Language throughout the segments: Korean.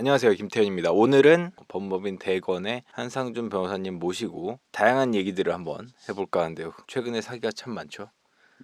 안녕하세요, 김태현입니다. 오늘은 법무법인 대건의 한상준 변호사님 모시고 다양한 얘기들을 한번 해볼까 하는데요. 최근에 사기가 참 많죠.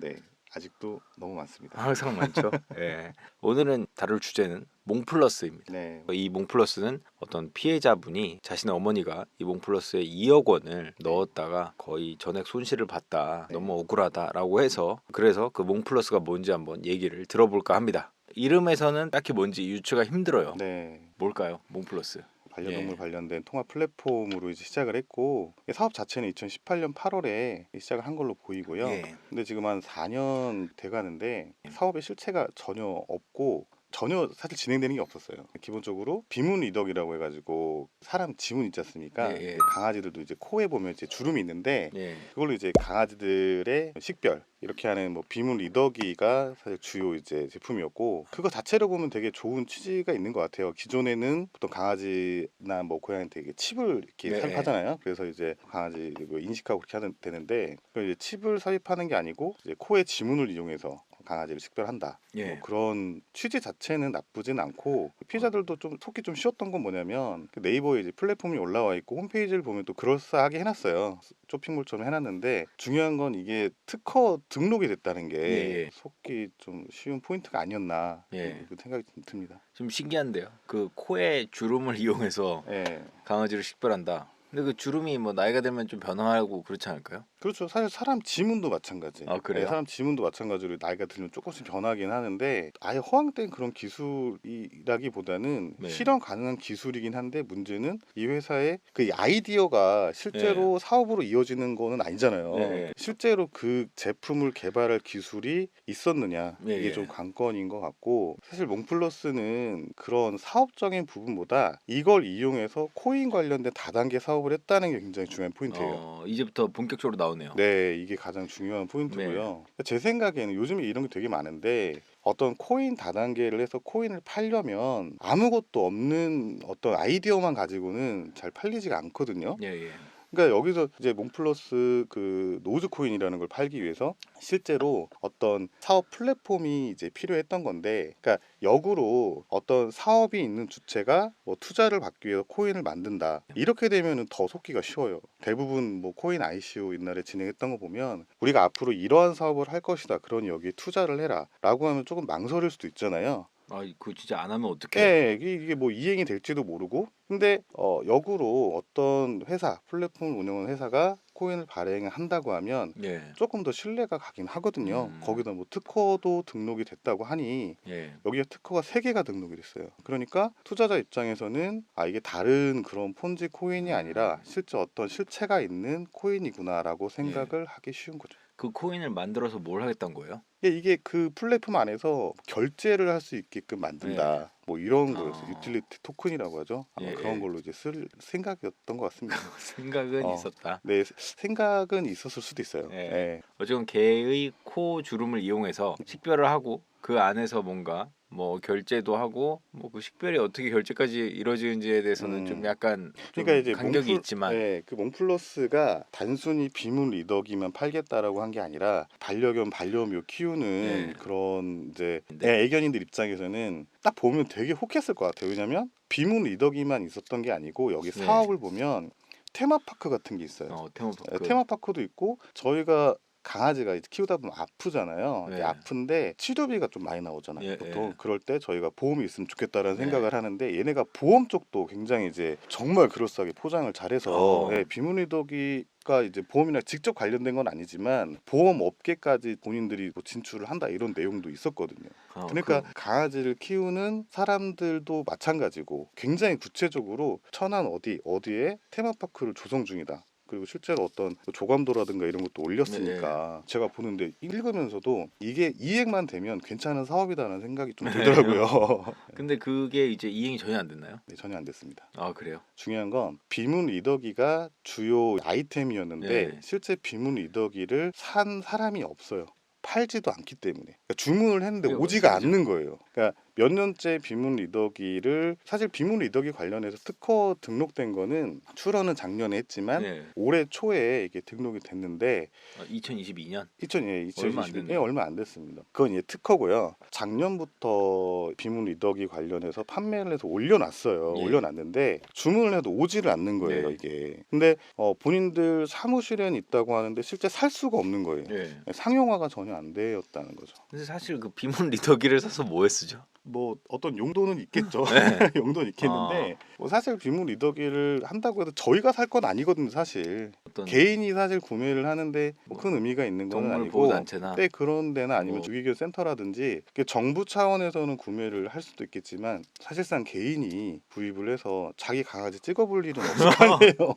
네, 아직도 너무 많습니다. 항상 많죠. 예. 오늘은 다룰 주제는 몽플러스입니다. 네, 이 몽플러스는 어떤 피해자분이 자신의 어머니가 이 몽플러스에 2억 원을 넣었다가 거의 전액 손실을 봤다. 네. 너무 억울하다라고 해서 그래서 그 몽플러스가 뭔지 한번 얘기를 들어볼까 합니다. 이름에서는 딱히 뭔지 유추가 힘들어요. 네, 뭘까요? 몽플러스. 반려동물 예. 관련된 통합 플랫폼으로 이제 시작을 했고 사업 자체는 2018년 8월에 시작을 한 걸로 보이고요. 예. 근데 지금 한 4년 돼가는데 사업의 실체가 전혀 없고 전혀 사실 진행되는 게 없었어요. 기본적으로 비문 리덕이라고 해가지고 사람 지문 있지 않습니까? 예, 예. 강아지들도 이제 코에 보면 이제 주름이 있는데 예. 그걸로 이제 강아지들의 식별 이렇게 하는 뭐 비문 리더기가 사실 주요 이제 제품이었고 그거 자체로 보면 되게 좋은 취지가 있는 것 같아요. 기존에는 보통 강아지나 뭐 고양이한테 이게 칩을 이렇게 네. 삽입하잖아요. 그래서 이제 강아지 뭐 인식하고 그렇게 하면 되는데 이제 칩을 삽입하는 게 아니고 이제 코에 지문을 이용해서 강아지를 식별한다. 예. 뭐 그런 취지 자체는 나쁘진 않고 피해자들도 좀 속기 좀 쉬웠던 건 뭐냐면 그 네이버에 이제 플랫폼이 올라와 있고 홈페이지를 보면 또 그럴싸하게 해놨어요. 쇼핑몰처럼 해놨는데 중요한 건 이게 특허 등록이 됐다는 게 예. 속기 좀 쉬운 포인트가 아니었나 예. 그 생각이 좀 듭니다. 좀 신기한데요. 그 코에 주름을 이용해서 예. 강아지를 식별한다. 근데 그 주름이 뭐 나이가 들면 좀 변화하고 그렇지 않을까요? 그렇죠. 사실 사람 지문도 마찬가지. 아, 그래요? 사람 지문도 마찬가지로 나이가 들면 조금씩 변하긴 하는데 아예 허황된 그런 기술이라기보다는 네. 실현 가능한 기술이긴 한데 문제는 이 회사의 그 아이디어가 실제로 사업으로 이어지는 거는 아니잖아요. 네. 실제로 그 제품을 개발할 기술이 있었느냐 네, 이게 예. 좀 관건인 것 같고 사실 몽플러스는 그런 사업적인 부분보다 이걸 이용해서 코인 관련된 다단계 사업을 했다는 게 굉장히 중요한 포인트예요. 이제부터 본격적으로 나오네요. 네, 이게 가장 중요한 포인트고요. 제 생각에는 요즘에 이런 게 되게 많은데 어떤 코인 다단계를 해서 코인을 팔려면 아무것도 없는 어떤 아이디어만 가지고는 잘 팔리지가 않거든요. 예, 예. 그러니까 여기서 이제 몽플러스 그 노즈 코인이라는 걸 팔기 위해서 실제로 어떤 사업 플랫폼이 이제 필요했던 건데, 그러니까 역으로 어떤 사업이 있는 주체가 뭐 투자를 받기 위해서 코인을 만든다. 이렇게 되면은 더 속기가 쉬워요. 대부분 뭐 코인 ICO 옛날에 진행했던 거 보면 우리가 앞으로 이러한 사업을 할 것이다. 그러니 여기에 투자를 해라라고 하면 조금 망설일 수도 있잖아요. 아, 그거 진짜 안 하면 어떡해요? 예, 이게 뭐 이행이 될지도 모르고, 근데 역으로 어떤 회사, 플랫폼을 운영하는 회사가 코인을 발행을 한다고 하면 예. 조금 더 신뢰가 가긴 하거든요. 음. 거기다 뭐 특허도 등록이 됐다고 하니 예. 여기에 특허가 3개가 등록이 됐어요. 그러니까 투자자 입장에서는 아 이게 다른 그런 폰지 코인이 아니라 실제 어떤 실체가 있는 코인이구나라고 생각을 하기 쉬운 거죠. 그 코인을 만들어서 뭘 하겠다는 거예요? 이게 그 플랫폼 안에서 결제를 할 수 있게끔 만든다. 뭐 이런 거였어요. 유틸리티 토큰이라고 하죠. 아마 예, 그런 예. 걸로 이제 쓸 생각이었던 것 같습니다. 생각은 있었다. 네, 생각은 있었을 수도 있어요. 예. 예. 어쨌든 개의 코 주름을 이용해서 식별을 하고 그 안에서 뭔가 뭐 결제도 하고 뭐 그 식별이 어떻게 결제까지 이루어지는지에 대해서는 좀 약간 그러니까 좀 이제 간격이 있지만 그 몽플러스가 단순히 비문 리더기만 팔겠다라고 한 게 아니라 반려견 반려묘 키우는 그런 이제 애견인들 입장에서는 딱 보면 되게 혹했을 것 같아요. 왜냐면 비문 리더기만 있었던 게 아니고 여기 사업을 보면 테마파크 같은 게 있어요. 테마파크. 테마파크도 있고 저희가 강아지가 이제 키우다 보면 아프잖아요. 네. 아픈데 치료비가 좀 많이 나오잖아요. 예, 보통 예. 그럴 때 저희가 보험이 있으면 좋겠다라는 네. 생각을 하는데 얘네가 보험 쪽도 굉장히 이제 정말 그럴싸하게 포장을 잘해서 비문이더기가 이제 보험이랑 직접 관련된 건 아니지만 보험 업계까지 본인들이 뭐 진출을 한다 이런 내용도 있었거든요. 그러니까 강아지를 키우는 사람들도 마찬가지고 굉장히 구체적으로 천안 어디에 테마파크를 조성 중이다. 그리고 실제로 어떤 조감도라든가 이런 것도 올렸으니까 제가 보는데 읽으면서도 이게 이행만 되면 괜찮은 사업이다라는 생각이 좀 들더라고요. 근데 그게 이제 이행이 전혀 안 됐나요? 네, 전혀 안 됐습니다. 아, 그래요? 중요한 건 비문 리더기가 주요 아이템이었는데 네. 실제 비문 리더기를 산 사람이 없어요. 팔지도 않기 때문에. 그러니까 주문을 했는데 그게 오지가 어디서 않는 거예요. 그러니까 몇 년째 비문 리더기를 사실 비문 리더기 관련해서 특허 등록된 거는 출원은 작년에 했지만 네. 올해 초에 이게 등록이 됐는데 2022년 2022년 얼마 안 됐네요. 얼마 안 됐습니다. 그건 이제 특허고요. 작년부터 비문 리더기 관련해서 판매를 해서 올려놨어요. 예. 올려놨는데 주문을 해도 오지를 않는 거예요. 네. 이게. 근데 본인들 사무실에는 있다고 하는데 실제 살 수가 없는 거예요. 예. 상용화가 전혀 안 되었다는 거죠. 근데 사실 그 비문 리더기를 사서 뭐에 쓰죠? 뭐 어떤 용도는 있겠죠. 네. 용도는 있겠는데 뭐 사실 비문 리더기를 한다고 해도 저희가 살 건 아니거든요. 사실 어떤 개인이 사실 구매를 하는데 뭐 큰 의미가 있는 건 동물 아니고 보호 단체나 때 그런 데나 아니면 뭐. 유기견 센터라든지 정부 차원에서는 구매를 할 수도 있겠지만 사실상 개인이 구입을 해서 자기 강아지 찍어볼 일은 없을 거 아니에요.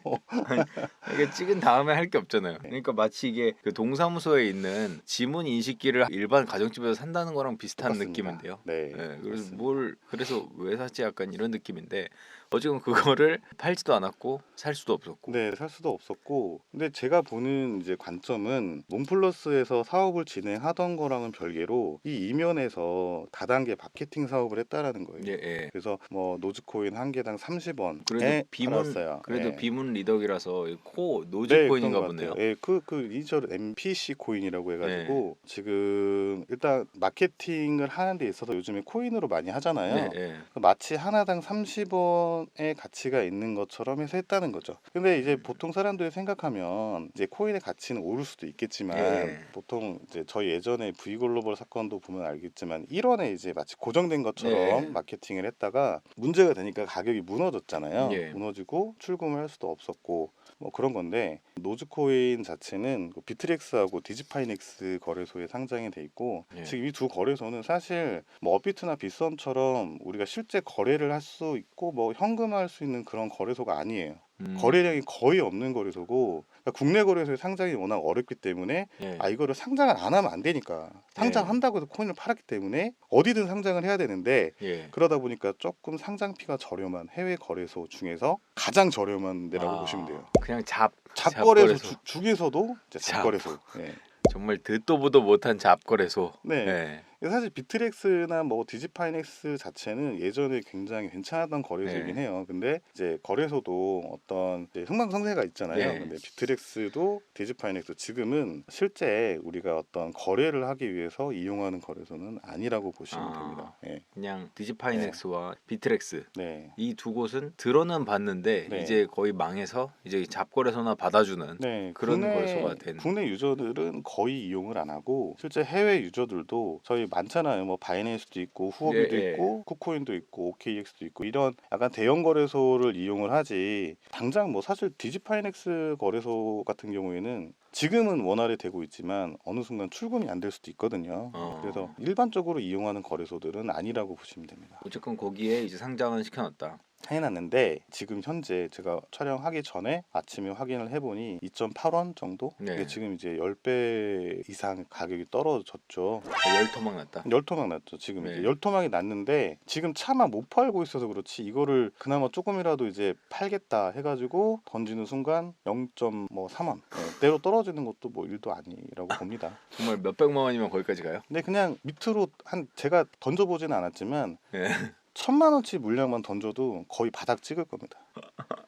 이게 찍은 다음에 할 게 없잖아요. 그러니까 마치 이게 그 동사무소에 있는 지문 인식기를 일반 가정집에서 산다는 거랑 비슷한 똑같습니다. 느낌인데요. 네. 그래서 맞습니다. 그래서 왜 샀지 약간 이런 느낌인데 어쨌든 그거를 팔지도 않았고 살 수도 없었고. 네, 살 수도 없었고, 근데 제가 보는 이제 관점은 몬플러스에서 사업을 진행하던 거랑은 별개로 이 이면에서 다단계 마케팅 사업을 했다라는 거예요. 예, 예. 그래서 뭐 노즈코인 한 개당 30원에 그래도 비문 팔았어요. 그래도 네. 비문 리더기라서 코 네, 노즈 그런 코인인가 것 보네요. 같아요. 예, 그 이절 MPC 코인이라고 해가지고 지금 일단 마케팅을 하는 데 있어서 요즘에 코인으로 많이 하잖아요. 네, 예. 마치 하나당 30원의 가치가 있는 것처럼 해서 했다는 거죠. 근데 이제 보통 사람들이 생각하면 이제 코인의 가치는 오를 수도 있겠지만 예. 보통 이제 저희 예전에 V글로벌 사건도 보면 알겠지만 1원에 이제 마치 고정된 것처럼 네. 마케팅을 했다가 문제가 되니까 가격이 무너졌잖아요. 예. 무너지고 출금을 할 수도 없었고 뭐 그런 건데 노즈코인 자체는 비트렉스하고 디지파이넥스 거래소에 상장이 돼 있고 예. 지금 이 두 거래소는 사실 뭐 업비트나 빗썸처럼 우리가 실제 거래를 할 수 있고 뭐 현금화할 수 있는 그런 거래소가 아니에요. 거래량이 거의 없는 거래소고 그러니까 국내 거래소에 상장이 워낙 어렵기 때문에 예. 이거를 상장을 안 하면 안 되니까 상장한다고 해서 코인을 팔았기 때문에 어디든 상장을 해야 되는데 예. 그러다 보니까 조금 상장비가 저렴한 해외 거래소 중에서 가장 저렴한 데라고 보시면 돼요. 그냥 잡거래소 중에서도 이제 잡거래소. 네. 정말 듣도 보도 못한 잡거래소. 네. 예. 사실 비트렉스나 뭐 디지파이넥스 자체는 예전에 굉장히 괜찮았던 거래소이긴 네. 해요. 근데 이제 거래소도 어떤 이제 흥망성쇠가 있잖아요. 네. 근데 비트렉스도 디지파이넥스 지금은 실제 우리가 어떤 거래를 하기 위해서 이용하는 거래소는 아니라고 보시면 됩니다. 네. 그냥 디지파이넥스와 비트렉스 네. 이 두 곳은 들어는 봤는데 네. 이제 거의 망해서 이제 잡거래소나 받아주는 네, 그런 거래소가 된. 국내 유저들은 거의 이용을 안 하고 실제 해외 유저들도 저희 많잖아요. 뭐 바이낸스도 있고 후오비도 예, 예. 있고 쿠코인도 있고 OKX도 있고 이런 약간 대형 거래소를 이용을 하지 당장 뭐 사실 디지파이넥스 거래소 같은 경우에는 지금은 원활히 되고 있지만 어느 순간 출금이 안 될 수도 있거든요. 그래서 일반적으로 이용하는 거래소들은 아니라고 보시면 됩니다. 어쨌건 거기에 이제 상장은 시켜놨다. 해놨는데 지금 현재 제가 촬영하기 전에 아침에 확인을 해보니 2.8원 정도? 네. 이게 지금 이제 10배 이상 가격이 떨어졌죠. 열토막 났다. 열토막 났죠. 지금 네. 이제 열토막이 났는데 지금 차마 못 팔고 있어서 그렇지 이거를 그나마 조금이라도 이제 팔겠다 해가지고 던지는 순간 0.3원 대로 떨어지는 것도 뭐 일도 아니라고 봅니다. 정말 몇백만 원이면 거기까지 가요? 근데 그냥 밑으로 제가 던져보지는 않았지만 예. 1,000만 원치 물량만 던져도 거의 바닥 찍을 겁니다.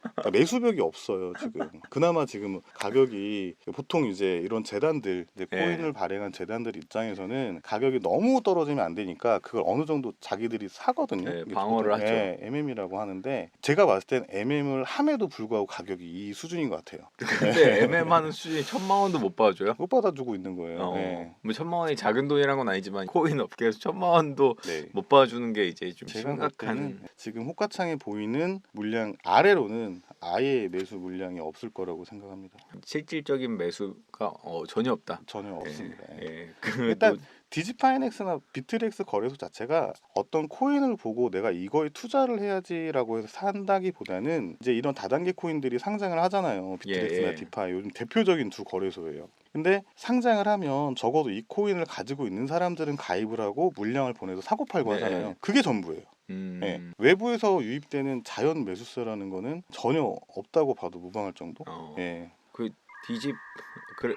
그러니까 매수벽이 없어요 지금. 그나마 지금 가격이 보통 이제 이런 재단들 이제 코인을 발행한 재단들 입장에서는 가격이 너무 떨어지면 안 되니까 그걸 어느 정도 자기들이 사거든요. 네, 이게 방어를 보통, 하죠. MM이라고 하는데 제가 봤을 땐 MM을 함에도 불구하고 가격이 이 수준인 것 같아요. 근데 MM하는 수준이 1,000만 원도 못 받아줘요? 못 받아주고 있는 거예요. 뭐 1,000만 원이 작은 돈이란 건 아니지만 코인 업계에서 1,000만 원도 네. 못 받아주는 게 이제 좀 제가 볼 때는 심각한. 지금 호가창에 보이는 물량 아래로는 아예 매수 물량이 없을 거라고 생각합니다. 실질적인 매수가 전혀 없다. 전혀 없습니다. 예. 일단 디지파이넥스나 비트렉스 거래소 자체가 어떤 코인을 보고 내가 이거에 투자를 해야지라고 해서 산다기보다는 이제 이런 다단계 코인들이 상장을 하잖아요. 비트렉스나 예. 디파이 요즘 대표적인 두 거래소예요. 근데 상장을 하면 적어도 이 코인을 가지고 있는 사람들은 가입을 하고 물량을 보내서 사고 팔고 네. 하잖아요. 그게 전부예요. 예. 외부에서 유입되는 자연 매수세라는 거는 전혀 없다고 봐도 무방할 정도. 예. 그 디집 그래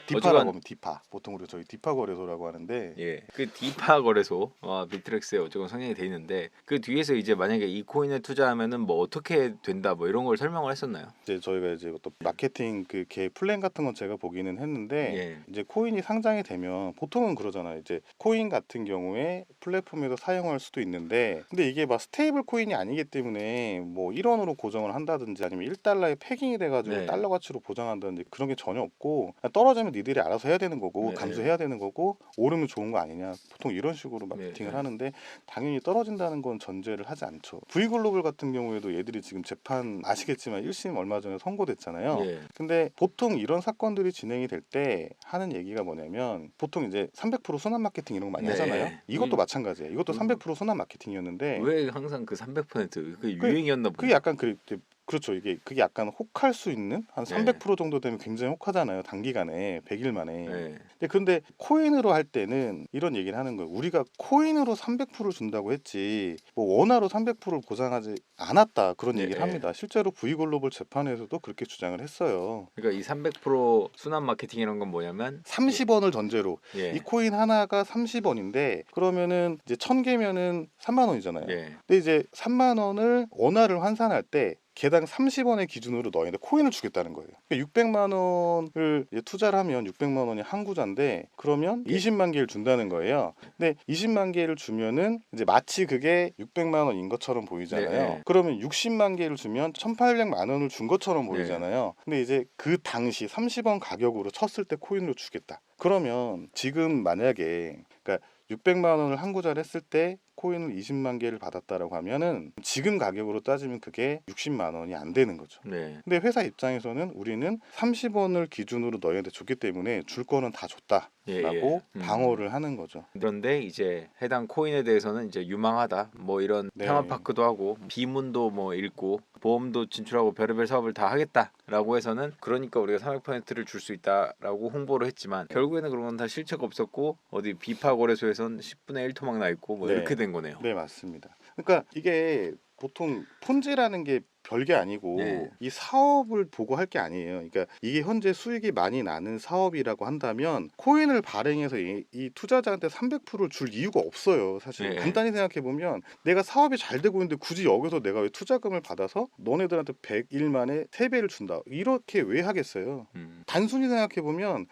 디파라고 어쨌건 하면 디파. 보통 우리 저희 디파 거래소라고 하는데 예, 그 디파 거래소 비트렉스에 어쨌건 성향이 돼 있는데 그 뒤에서 이제 만약에 이 코인에 투자하면은 뭐 어떻게 된다 뭐 이런 걸 설명을 했었나요? 이제 저희가 이제 또 마케팅 그 플랜 같은 건 제가 보기는 했는데 예, 이제 코인이 상장이 되면 보통은 그러잖아요. 이제 코인 같은 경우에 플랫폼에서 사용할 수도 있는데 근데 이게 막 스테이블 코인이 아니기 때문에 뭐 1원으로 고정을 한다든지 아니면 1달러에 패깅이 돼가지고 네. 달러 가치로 보장한다든지 그런 게 전혀 없고 떨어지면 니들이 알아서 해야 되는 거고 네, 감수해야 되는 거고 오르면 좋은 거 아니냐 보통 이런 식으로 마케팅을 네. 하는데 당연히 떨어진다는 건 전제를 하지 않죠. V글로벌 같은 경우에도 얘들이 지금 재판 아시겠지만 1심 얼마 전에 선고됐잖아요. 예, 근데 보통 이런 사건들이 진행이 될 때 하는 얘기가 뭐냐면 보통 이제 300% 순환 마케팅 이런 거 많이 네. 하잖아요. 이것도 마찬가지예요. 이것도 음. 300% 순환 마케팅이었는데 왜 항상 그 300% 그게 그- 유행이었나 그게 보네. 약간 그렇죠. 이게 그게 약간 혹할 수 있는 한 네. 300% 정도 되면 굉장히 혹하잖아요. 단기간에 100일 만에. 예, 근데 코인으로 할 때는 이런 얘기를 하는 거예요. 우리가 코인으로 300%를 준다고 했지 뭐 원화로 300%를 보장하지 않았다 그런 네, 얘기를 합니다. 실제로 V글로벌 재판에서도 그렇게 주장을 했어요. 그러니까 이 300% 순환 마케팅이란 건 뭐냐면 30원을 전제로 예, 이 코인 하나가 30원인데 그러면은 이제 1000개면은 3만 원이잖아요. 예, 근데 이제 3만 원을 원화를 환산할 때 개당 30원의 기준으로 너희한테 코인을 주겠다는 거예요. 그러니까 600만 원을 이제 투자를 하면 600만 원이 한 구자인데 그러면 네. 20만 개를 준다는 거예요. 근데 20만 개를 주면은 이제 마치 그게 600만 원인 것처럼 보이잖아요. 네, 네. 그러면 60만 개를 주면 1,800만 원을 준 것처럼 네. 보이잖아요. 근데 이제 그 당시 30원 가격으로 쳤을 때 코인으로 주겠다. 그러면 지금 만약에 그러니까 600만 원을 한 구자를 했을 때 코인을 20만 개를 받았다라고 하면은 지금 가격으로 따지면 그게 60만 원이 안 되는 거죠. 네. 근데 회사 입장에서는 우리는 30원을 기준으로 너희한테 줬기 때문에 줄 거는 다 줬다라고 예. 방어를 하는 거죠. 그런데 이제 해당 코인에 대해서는 이제 유망하다 뭐 이런 네. 테마파크도 하고 비문도 뭐 읽고 보험도 진출하고 별의별 사업을 다 하겠다라고 해서는 그러니까 우리가 300%를 줄 수 있다라고 홍보를 했지만 결국에는 그런 건 다 실체가 없었고 어디 비파 거래소에선 10분의 1 토막 나 있고 뭐 네. 이렇게 된 거네요. 네, 맞습니다. 그러니까 이게 보통 폰지라는 게 별게 아니고 네. 이 사업을 보고 할 게 아니에요. 그러니까 이게 현재 수익이 많이 나는 사업이라고 한다면 코인을 발행해서 이 투자자한테 300%를 줄 이유가 없어요. 사실 네. 간단히 생각해 보면 내가 사업이 잘 되고 있는데 굳이 여기서 내가 왜 투자금을 받아서 너네들한테 100일 만에 3배를 준다. 이렇게 왜 하겠어요? 단순히 생각해 보면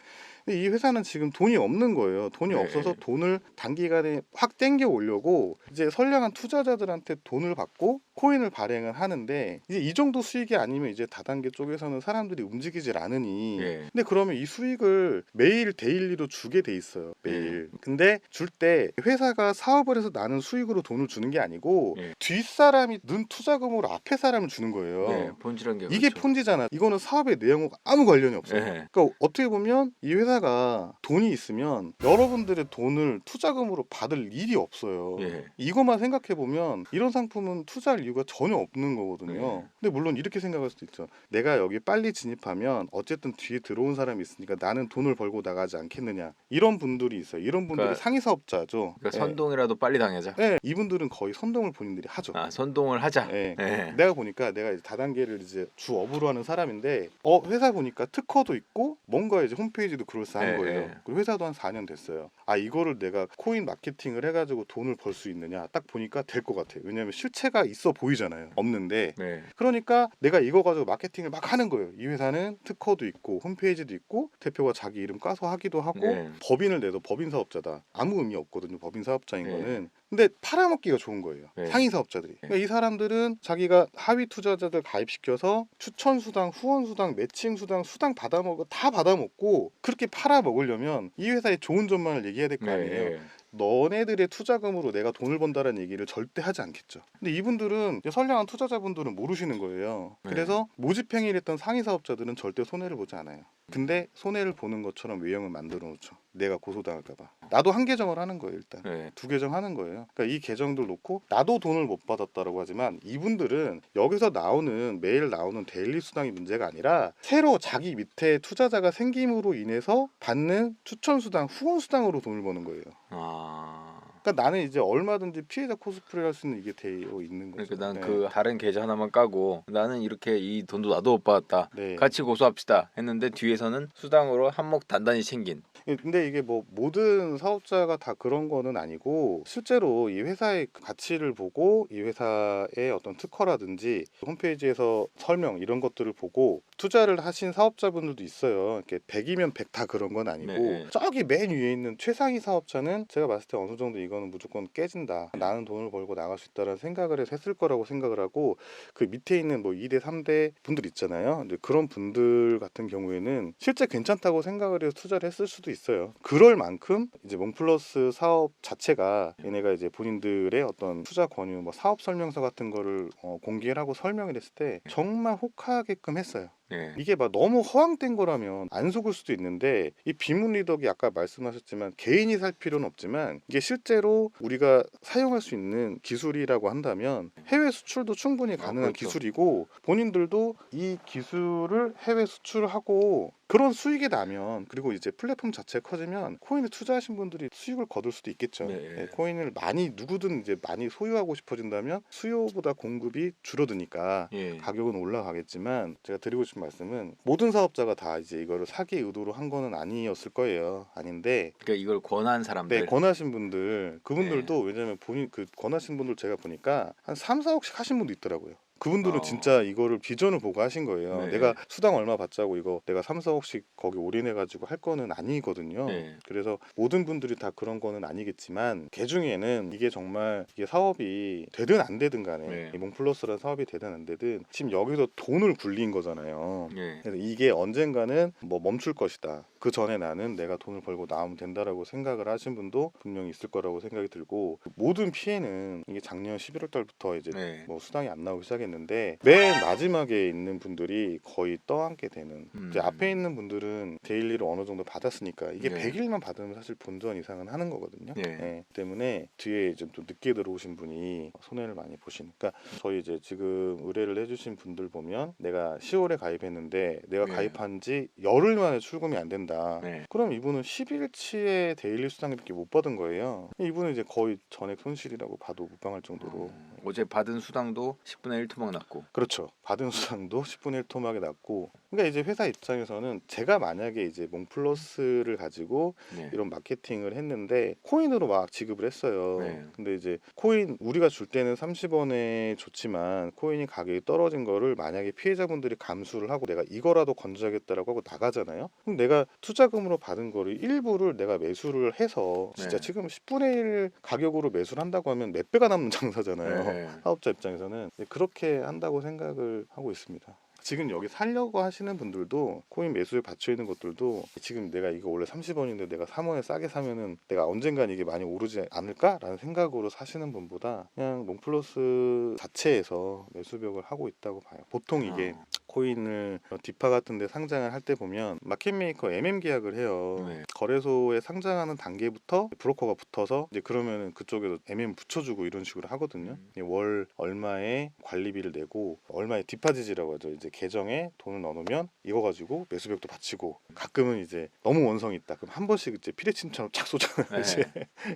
이 회사는 지금 돈이 없는 거예요. 돈이 네. 없어서 돈을 단기간에 확 땡겨 오려고 이제 선량한 투자자들한테 돈을 받고 코인을 발행을 하는데 이제 이 정도 수익이 아니면 이제 다단계 쪽에서는 사람들이 움직이질 않으니 예. 근데 그러면 이 수익을 매일 데일리로 주게 돼 있어요. 매일. 네. 근데 줄 때 회사가 사업을 해서 나는 수익으로 돈을 주는 게 아니고 예. 뒷사람이 넣은 투자금으로 앞에 사람을 주는 거예요. 네, 본질한 게 이게 그렇죠. 폰지잖아. 이거는 사업의 내용과 아무 관련이 없어요. 예. 그러니까 어떻게 보면 이 회사가 돈이 있으면 여러분들의 돈을 투자금으로 받을 일이 없어요. 예. 이것만 생각해 보면 이런 상품은 투자할 이유가 전혀 없는 거거든요. 예. 근데 물론 이렇게 생각할 수도 있죠. 내가 여기 빨리 진입하면 어쨌든 뒤에 들어온 사람이 있으니까 나는 돈을 벌고 나가지 않겠느냐. 이런 분들이 있어요. 이런 분들이 그러니까- 상위 사업자죠. 그러니까 네. 선동이라도 빨리 당하자. 네, 이분들은 거의 선동을 본인들이 하죠. 아, 선동을 하자. 예. 예. 내가 보니까 내가 이제 다단계를 이제 주업으로 하는 사람인데 회사 보니까 특허도 있고 뭔가 이제 홈페이지도 그럴싸한 예, 거예요. 예. 그리고 회사도 한 4년 됐어요. 아 이거를 내가 코인 마케팅을 해가지고 돈을 벌 수 있느냐 딱 보니까 될 것 같아요. 왜냐하면 실체가 있어 보이잖아요. 없는데 네. 그러니까 내가 이거 가지고 마케팅을 막 하는 거예요. 이 회사는 특허도 있고 홈페이지도 있고 대표가 자기 이름 까서 하기도 하고 네. 법인을 내도 법인 사업자다. 아무 의미 없거든요. 법인 사업자인 네. 거는. 근데 팔아먹기가 좋은 거예요. 네. 상위 사업자들이. 그러니까 이 사람들은 자기가 하위 투자자들 가입시켜서 추천 수당, 후원 수당, 매칭 수당 받아먹고 다 받아먹고 그렇게 팔아먹으려면 이 회사의 좋은 점만을 얘기해야 될 거 아니에요. 네. 너네들의 투자금으로 내가 돈을 번다라는 얘기를 절대 하지 않겠죠. 근데 이분들은 이제 선량한 투자자분들은 모르시는 거예요. 네. 그래서 모집행위를 했던 상위 사업자들은 절대 손해를 보지 않아요. 근데 손해를 보는 것처럼 외형을 만들어 놓죠. 내가 고소당할까봐. 나도 한 계정을 하는 거예요 일단. 네. 2계정 하는 거예요. 그러니까 이 계정들 놓고 나도 돈을 못 받았다라고 하지만 이분들은 여기서 나오는 매일 나오는 데일리 수당이 문제가 아니라 새로 자기 밑에 투자자가 생김으로 인해서 받는 추천 수당, 후원 수당으로 돈을 버는 거예요. 아. 그러니까 나는 이제 얼마든지 피해자 코스프레를 할 수 있는 이게 되어 있는 거죠. 그러니까 난 네. 그 다른 계좌 하나만 까고 나는 이렇게 이 돈도 나도 못 받았다. 네. 같이 고소합시다 했는데 뒤에서는 수당으로 한몫 단단히 챙긴. 근데 이게 뭐 모든 사업자가 다 그런 거는 아니고 실제로 이 회사의 가치를 보고 이 회사의 어떤 특허라든지 홈페이지에서 설명 이런 것들을 보고 투자를 하신 사업자분들도 있어요. 이렇게 100이면 100 다 그런 건 아니고 네. 저기 맨 위에 있는 최상위 사업자는 제가 봤을 때 어느 정도 이거는 무조건 깨진다. 나는 돈을 벌고 나갈 수 있다라는 생각을 해서 했을 거라고 생각을 하고 그 밑에 있는 뭐 2대 3대 분들 있잖아요. 근데 그런 분들 같은 경우에는 실제 괜찮다고 생각을 해서 투자를 했을 수도 있어요. 그럴 만큼 이제 몽플러스 사업 자체가 얘네가 이제 본인들의 어떤 투자 권유, 뭐 사업 설명서 같은 거를 공개를 하고 설명을 했을 때 정말 혹하게끔 했어요. 네. 이게 막 너무 허황된 거라면 안 속을 수도 있는데 이 비문 리더기 아까 말씀하셨지만 개인이 살 필요는 없지만 이게 실제로 우리가 사용할 수 있는 기술이라고 한다면 해외 수출도 충분히 가능한 그렇죠. 기술이고 본인들도 이 기술을 해외 수출하고 그런 수익이 나면 그리고 이제 플랫폼 자체가 커지면 코인에 투자하신 분들이 수익을 거둘 수도 있겠죠. 네. 코인을 많이 누구든 이제 많이 소유하고 싶어진다면 수요보다 공급이 줄어드니까 예. 가격은 올라가겠지만 제가 드리고 싶은 말씀은 모든 사업자가 다 이제 이거를 사기 의도로 한 거는 아니었을 거예요. 아닌데 그러니까 이걸 권한 사람들. 네, 권하신 분들 그분들도 왜냐면 본인 그 권하신 분들 제가 보니까 한 3, 4억씩 하신 분도 있더라고요. 그분들은 진짜 이거를 비전을 보고 하신 거예요. 네. 내가 수당 얼마 받자고 이거 내가 3, 4억씩 거기 올인해가지고 할 거는 아니거든요. 네. 그래서 모든 분들이 다 그런 거는 아니겠지만 그 중에는 이게 정말 이게 사업이 되든 안 되든 간에 네. 이 몽플러스라는 사업이 되든 안 되든 지금 여기서 돈을 굴린 거잖아요. 예. 그래서 이게 언젠가는 뭐 멈출 것이다. 그 전에 나는 내가 돈을 벌고 나오면 된다라고 생각을 하신 분도 분명히 있을 거라고 생각이 들고 모든 피해는 이게 작년 11월 달부터 이제 네. 뭐 수당이 안 나오기 시작했는데 맨 마지막에 있는 분들이 거의 떠안게 되는 이제 앞에 있는 분들은 데일리를 어느 정도 받았으니까 이게 네. 100일만 받으면 사실 본전 이상은 하는 거거든요. 네. 네, 때문에 뒤에 좀 또 늦게 들어오신 분이 손해를 많이 보시니까 저희 이제 지금 의뢰를 해주신 분들 보면 내가 10월에 가입했는데 내가 네. 가입한 지 열흘 만에 출금이 안 된다. 네. 그럼 이분은 10일치의 데일리 수당밖에 못 받은 거예요. 이분은 이제 거의 전액 손실이라고 봐도 무방할 정도로 어제 받은 수당도 10분의 1 토막 났고. 그렇죠. 받은 수당도 10분의 1 토막이 났고 그러니까 이제 회사 입장에서는 제가 만약에 이제 몽플러스를 가지고 네. 이런 마케팅을 했는데 코인으로 막 지급을 했어요. 네. 근데 이제 코인 우리가 줄 때는 30원에 줬지만 코인이 가격이 떨어진 거를 만약에 피해자분들이 감수를 하고 내가 이거라도 건져야겠다라고 하고 나가잖아요. 그럼 내가 투자금으로 받은 거를 일부를 내가 매수를 해서 진짜 네. 지금 10분의 1 가격으로 매수를 한다고 하면 몇 배가 남는 장사잖아요. 네. 사업자 입장에서는 그렇게 한다고 생각을 하고 있습니다. 지금 여기 살려고 하시는 분들도 코인 매수에 받쳐 있는 것들도 지금 내가 이거 원래 30원인데 내가 3원에 싸게 사면은 내가 언젠간 이게 많이 오르지 않을까라는 생각으로 사시는 분보다 그냥 몽플러스 자체에서 매수벽을 하고 있다고 봐요. 보통 이게 코인을 디파 같은 데 상장을 할 때 보면 마켓메이커 MM 계약을 해요. 네. 거래소에 상장하는 단계부터 브로커가 붙어서 이제 그러면은 그쪽에도 MM 붙여주고 이런 식으로 하거든요. 월 얼마의 관리비를 내고 얼마의 디파짓이라고 하죠. 이제 계정에 돈을 넣어놓으면 이거 가지고 매수벽도 받치고 가끔은 이제 너무 원성이 있다. 그럼 한 번씩 이제 피레침처럼 착 쏘잖아요. 이제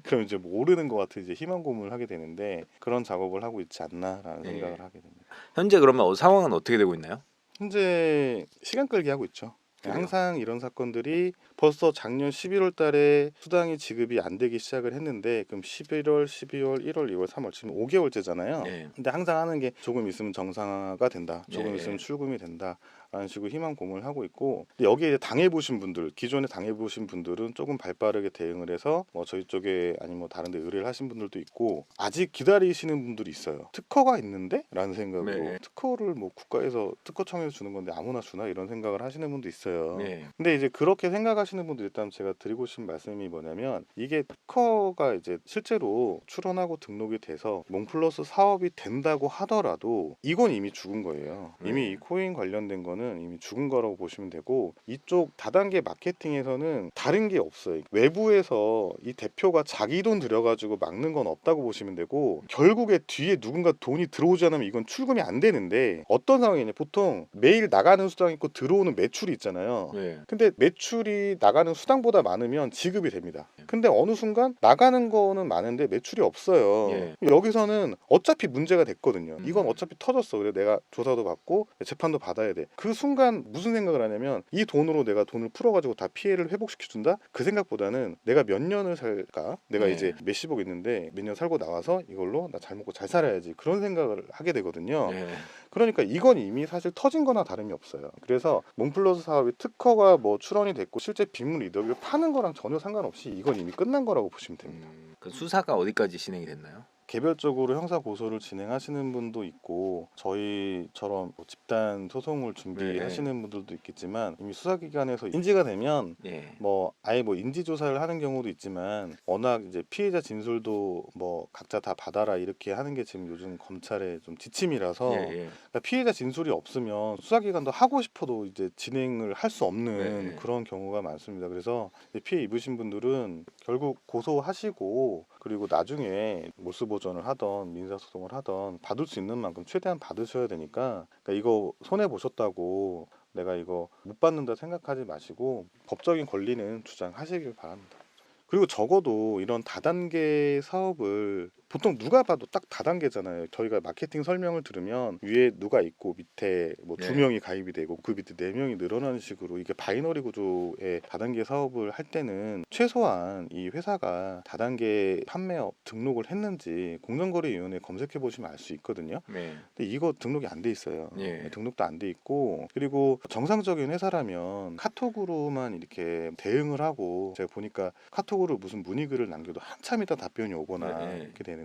그럼 이제 뭐 오르는 것 같은 이제 희망 고문을 하게 되는데 그런 작업을 하고 있지 않나라는 생각을 하게 됩니다. 현재 그러면 상황은 어떻게 되고 있나요? 현재 시간 끌기 하고 있죠. 그래요? 항상 이런 사건들이 벌써 작년 11월 달에 수당이 지급이 안 되기 시작을 했는데 그럼 11월, 12월, 1월, 2월, 3월 지금 5개월째잖아요. 네. 근데 항상 하는 게 조금 있으면 정상화가 된다. 조금 네. 있으면 출금이 된다. 라는 식으로 희망 고문을 하고 있고 근데 여기에 이제 당해보신 분들 기존에 당해보신 분들은 조금 발빠르게 대응을 해서 뭐 저희 쪽에 아니면 뭐 다른 데 의뢰를 하신 분들도 있고 아직 기다리시는 분들이 있어요. 특허가 있는데? 라는 생각으로 네. 특허를 뭐 국가에서 특허청에서 주는 건데 아무나 주나 이런 생각을 하시는 분도 있어요. 네. 근데 이제 그렇게 생각하시는 분들 일단 제가 드리고 싶은 말씀이 뭐냐면 이게 특허가 이제 실제로 출원하고 등록이 돼서 몽플러스 사업이 된다고 하더라도 이건 이미 죽은 거예요. 이미 이 코인 관련된 거는 이미 죽은 거라고 보시면 되고 이쪽 다단계 마케팅에서는 다른 게 없어요. 외부에서 이 대표가 자기 돈 들여가지고 막는 건 없다고 보시면 되고 결국에 뒤에 누군가 돈이 들어오지 않으면 이건 출금이 안 되는데 어떤 상황이냐 보통 매일 나가는 수당 있고 들어오는 매출이 있잖아요. 네. 근데 매출이 나가는 수당보다 많으면 지급이 됩니다. 근데 어느 순간 나가는 거는 많은데 매출이 없어요. 예. 여기서는 어차피 문제가 됐거든요. 이건 어차피 터졌어. 그래 내가 조사도 받고 재판도 받아야 돼. 그 순간 무슨 생각을 하냐면 이 돈으로 내가 돈을 풀어가지고 다 피해를 회복시켜준다? 그 생각보다는 내가 몇 년을 살까? 내가 예. 이제 몇십억 있는데 몇 년 살고 나와서 이걸로 나 잘 먹고 잘 살아야지. 그런 생각을 하게 되거든요. 예. 그러니까 이건 이미 사실 터진 거나 다름이 없어요. 그래서 몽플러스 사업이 특허가 뭐 출원이 됐고 실제 빗물 이더기를 파는 거랑 전혀 상관없이 이건 이미 끝난 거라고 보시면 됩니다. 그 수사가 어디까지 진행이 됐나요? 개별적으로 형사 고소를 진행하시는 분도 있고 저희처럼 뭐 집단 소송을 준비하시는 분들도 있겠지만 이미 수사기관에서 인지가 되면 예. 뭐 아예 뭐 인지 조사를 하는 경우도 있지만 워낙 이제 피해자 진술도 뭐 각자 다 받아라 이렇게 하는 게 지금 요즘 검찰의 좀 지침이라서 예. 예. 그러니까 피해자 진술이 없으면 수사기관도 하고 싶어도 이제 진행을 할 수 없는 네. 그런 경우가 많습니다. 그래서 피해 입으신 분들은 결국 고소하시고 그리고 나중에 몰수 보전을 하던 민사소송을 하던 받을 수 있는 만큼 최대한 받으셔야 되니까 그러니까 이거 손해 보셨다고 내가 이거 못 받는다 생각하지 마시고 법적인 권리는 주장하시길 바랍니다. 그리고 적어도 이런 다단계 사업을 보통 누가 봐도 딱 다단계잖아요. 저희가 마케팅 설명을 들으면 위에 누가 있고 밑에 뭐 두 네. 명이 가입이 되고 그 밑에 네 명이 늘어나는 식으로 이게 바이너리 구조의 다단계 사업을 할 때는 최소한 이 회사가 다단계 판매업 등록을 했는지 공정거래위원회에 검색해 보시면 알 수 있거든요. 네. 근데 이거 등록이 안 돼 있어요. 예. 등록도 안 돼 있고 그리고 정상적인 회사라면 카톡으로만 이렇게 대응을 하고 제가 보니까 카톡으로 무슨 문의글을 남겨도 한참 있다 답변이 오거나 네. 이렇게 되는데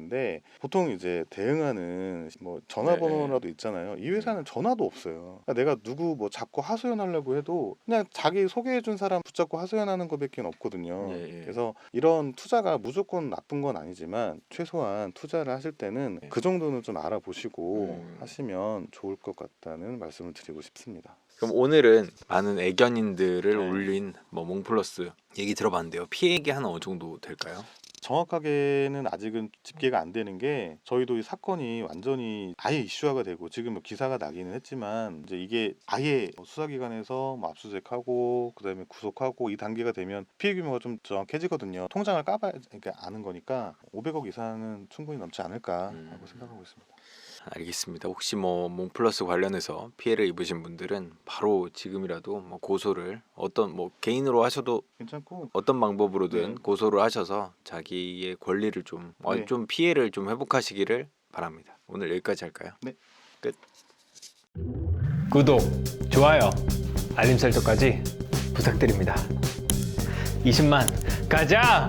보통 이제 대응하는 뭐 전화번호라도 있잖아요. 이 회사는 전화도 없어요. 그러니까 내가 누구 뭐 잡고 하소연하려고 해도 그냥 자기 소개해준 사람 붙잡고 하소연하는 것밖에 없거든요. 예. 그래서 이런 투자가 무조건 나쁜 건 아니지만 최소한 투자를 하실 때는 그 정도는 좀 알아보시고 하시면 좋을 것 같다는 말씀을 드리고 싶습니다. 그럼 오늘은 많은 애견인들을 네. 울린 뭐 몽플러스 얘기 들어봤는데요. 피해액이 한 어느 정도 될까요? 정확하게는 아직은 집계가 안 되는 게 저희도 이 사건이 완전히 아예 이슈화가 되고 지금 뭐 기사가 나기는 했지만 이제 이게 아예 수사기관에서 뭐 압수수색하고 그다음에 구속하고 이 단계가 되면 피해 규모가 좀 정확해지거든요. 통장을 까봐야 그러니까 아는 거니까 500억 이상은 충분히 넘지 않을까라고 생각하고 있습니다. 알겠습니다. 혹시 뭐 몽플러스 관련해서 피해를 입으신 분들은 바로 지금이라도 뭐 고소를 어떤 뭐 개인으로 하셔도 괜찮고 어떤 방법으로든 네. 고소를 하셔서 자기의 권리를 좀, 네. 좀 피해를 좀 회복하시기를 바랍니다. 오늘 여기까지 할까요? 네. 끝. 구독, 좋아요, 알림 설정까지 부탁드립니다. 20만 가자!